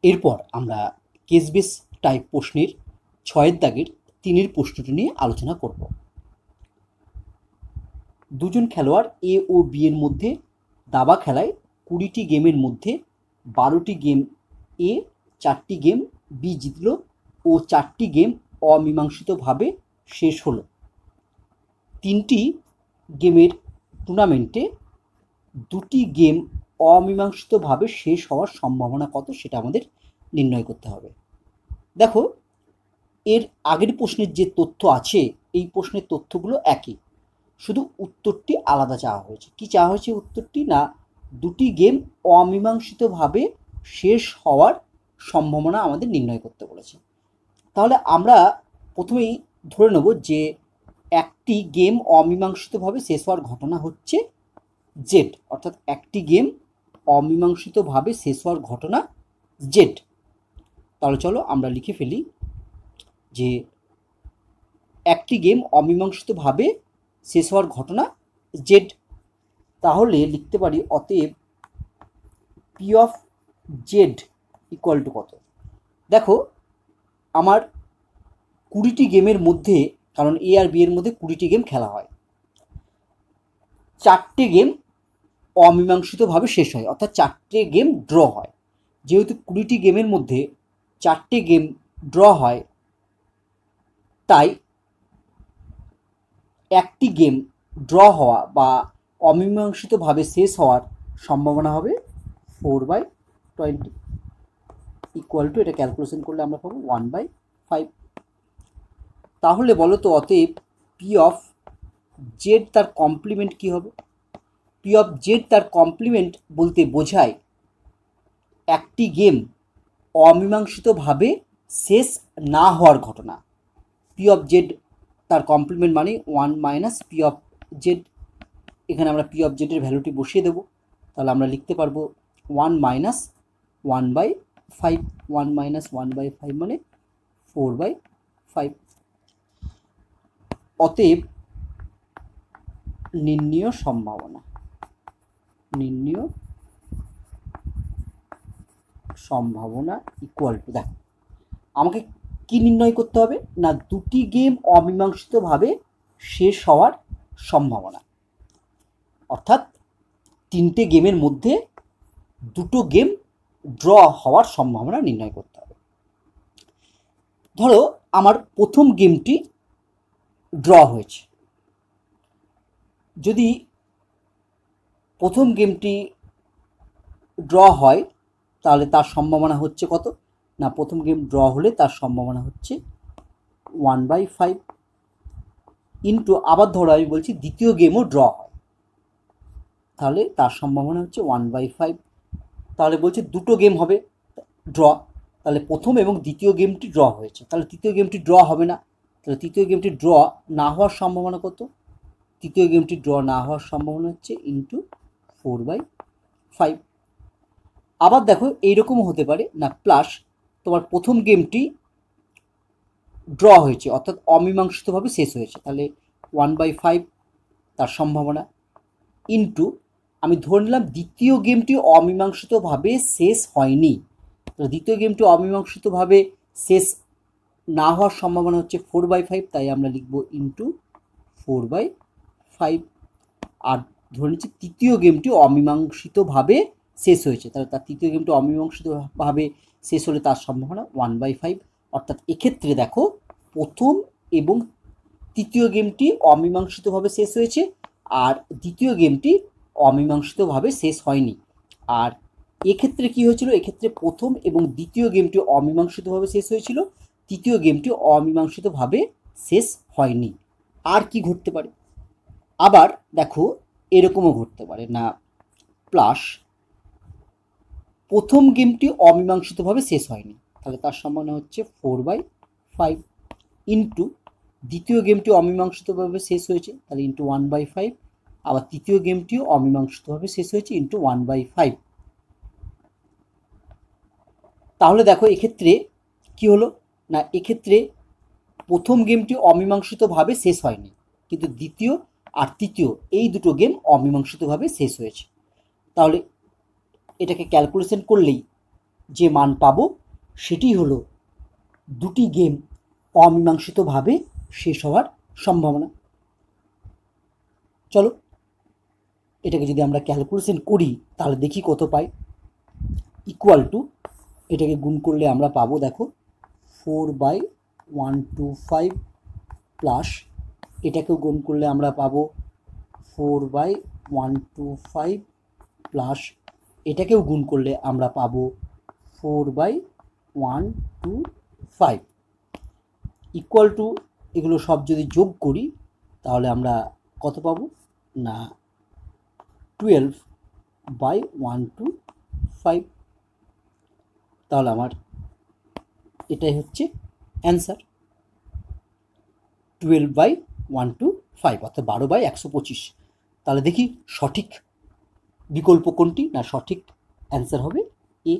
এরপর আমরা case base type প্রশ্নের 6 দাগের 3 প্রশ্নটি নিয়ে আলোচনা করব। দুজন খেলোয়াড় এ ও বি এর মধ্যে দাবা খেলায় 20টি গেমের মধ্যে 12টি গেম এ, 4টি গেম বি জিতল ও 4টি গেম অমীমাংসিতভাবে শেষ হলো। 3টি গেমের টুর্নামেন্টে 2টি গেম অমীমাংসিতভাবে শেষ হওয়ার সম্ভাবনা কত সেটা আমাদের নির্ণয় করতে হবে। দেখো, এর আগের প্রশ্নের যে তথ্য আছে এই প্রশ্নের তথ্যগুলো একই, শুধু উত্তরটি আলাদা চাওয়া হয়েছে। কি চাওয়া হয়েছে উত্তরটি? না, 2টি গেম অমীমাংসিতভাবে শেষ হওয়ার সম্ভাবনা আমাদের নির্ণয় করতে বলেছে। তাহলে আমরা প্রথমেই ধরে নেব যে একটি গেম অমীমাংসিতভাবে শেষ হওয়ার ঘটনা হচ্ছে জেড, অর্থাৎ একটি গেম অমীমাংসিতভাবে শেষ হওয়ার ঘটনা জেড। তাহলে চলো আমরা লিখে ফেলি যে একটি গেম অমীমাংসিতভাবে শেষ হওয়ার ঘটনা জেড। তাহলে লিখতে পারি অতএব P of Z equal to কত? দেখো, আমার 20টি গেমের মধ্যে, কারণ এ আর বি এর মধ্যে 20টি গেম খেলা হয়, 4টে গেম অমীমাংসিতভাবে শেষ হয়, অর্থাৎ 4টে গেম ড্র হয়। যেহেতু 20টি গেমের মধ্যে 4টে গেম ড্র হয়, তাই একটি গেম ড্র হওয়া বা অমীমাংসিতভাবে শেষ হওয়ার সম্ভাবনা হবে 4/20 ইকুয়াল টু, এটা ক্যালকুলেশন করলে আমরা পাবো 1/5। তাহলে বলো তো অতএব পি অফ জেড তার কমপ্লিমেন্ট কী হবে? পি অফ জেড তার কমপ্লিমেন্ট বলতে বোঝায় একটি গেম অমীমাংসিতভাবে শেষ না হওয়ার ঘটনা। পি অফ জেড তার কমপ্লিমেন্ট মানে 1 মাইনাস পি অফ জেড। এখানে আমরা পি অফ জেডের ভ্যালুটি বসিয়ে দেবো। তাহলে আমরা লিখতে পারবো 1 মাইনাস 1/5। 1 মাইনাস 1/5 মানে 4/5। অতএব নির্ণীয় সম্ভাবনা ইকুয়াল টু, দেখ আমাকে কি নির্ণয় করতে হবে? না, 2টি গেম অমীমাংসিতভাবে শেষ হওয়ার সম্ভাবনা, অর্থাৎ 3টে গেমের মধ্যে 2টো গেম ড্র হওয়ার সম্ভাবনা নির্ণয় করতে হবে। ধরো আমার প্রথম গেমটি ড্র হয়েছে। যদি প্রথম গেমটি ড্র হয় তাহলে তার সম্ভাবনা হচ্ছে কত? না, প্রথম গেম ড্র হলে তার সম্ভাবনা হচ্ছে 1/5 ইন্টু, আবার ধরো আমি বলছি দ্বিতীয় গেমও ড্র হয়, তাহলে তার সম্ভাবনা হচ্ছে 1/5। তাহলে বলছে 2টো গেম হবে ড্র, তাহলে প্রথম এবং দ্বিতীয় গেমটি ড্র হয়েছে, তাহলে তৃতীয় গেমটি ড্র হবে না। তাহলে তৃতীয় গেমটি ড্র না হওয়ার সম্ভাবনা কত? তৃতীয় গেমটি ড্র না হওয়ার সম্ভাবনা হচ্ছে ইন্টু 4/5। আবার দেখো এইরকমও হতে পারে, না প্লাস তোমার প্রথম গেমটি ড্র হয়েছে, অর্থাৎ অমীমাংসিতভাবে শেষ হয়েছে, তাহলে 1/5 তার সম্ভাবনা ইন্টু, আমি ধরে নিলাম দ্বিতীয় গেমটি অমীমাংসিতভাবে শেষ হয়নি। তো দ্বিতীয় গেমটি অমীমাংসিতভাবে শেষ না হওয়ার সম্ভাবনা হচ্ছে 4/5, তাই আমরা লিখব ইন্টু 4/5। আর ধরে নিচ্ছি তৃতীয় গেমটি অমীমাংসিতভাবে শেষ হয়েছে, তাহলে তার তৃতীয় গেমটি অমীমাংসিতভাবে শেষ হলে তার সম্ভাবনা 1/5। অর্থাৎ এক্ষেত্রে দেখো প্রথম এবং তৃতীয় গেমটি অমীমাংসিতভাবে শেষ হয়েছে আর দ্বিতীয় গেমটি অমীমাংসিতভাবে শেষ হয়নি। আর এক্ষেত্রে কি হয়েছিল? এক্ষেত্রে প্রথম এবং দ্বিতীয় গেমটি অমীমাংসিতভাবে শেষ হয়েছিল, তৃতীয় গেমটি অমীমাংসিতভাবে শেষ হয়নি। আর কি ঘটতে পারে? আবার দেখো এরকমও ঘটতে পারে, না প্লাস প্রথম গেমটি অমীমাংসিতভাবে শেষ হয়নি, তাহলে তার সম্ভাবনা হচ্ছে 4/5 ইন্টু দ্বিতীয় গেমটি অমীমাংসিতভাবে শেষ হয়েছে, তাহলে ইন্টু 1/5। আবার তৃতীয় গেমটিও অমীমাংসিতভাবে শেষ হয়েছে ইন্টু 1/5। তাহলে দেখো এক্ষেত্রে কি হলো? না এক্ষেত্রে প্রথম গেমটি অমীমাংসিতভাবে শেষ হয়নি, কিন্তু দ্বিতীয় আর তৃতীয় এই দুটো গেম অমীমাংসিতভাবে শেষ হয়েছে। তাহলে এটাকে ক্যালকুলেশন করলেই যে মান পাবো সেটি হলো দুটি গেম অমীমাংসিতভাবে শেষ হওয়ার সম্ভাবনা। চলো এটাকে যদি আমরা ক্যালকুলেশন করি তাহলে দেখি কত পাই। ইকুয়াল টু, এটাকে গুণ করলে আমরা পাবো, দেখো 4/125 প্লাস এটাকেও গুণ করলে আমরা পাবো 4/125 প্লাস এটাকেও গুণ করলে আমরা পাবো 4/125 ইকুয়াল টু, এগুলো সব যদি যোগ করি তাহলে আমরা কত পাবো না 12/125। তাহলে আমার এটাই হচ্ছে অ্যান্সার, 12/125 অর্থাৎ 12/125। তাহলে দেখি সঠিক বিকল্প কোনটি, না সঠিক অ্যান্সার হবে এ।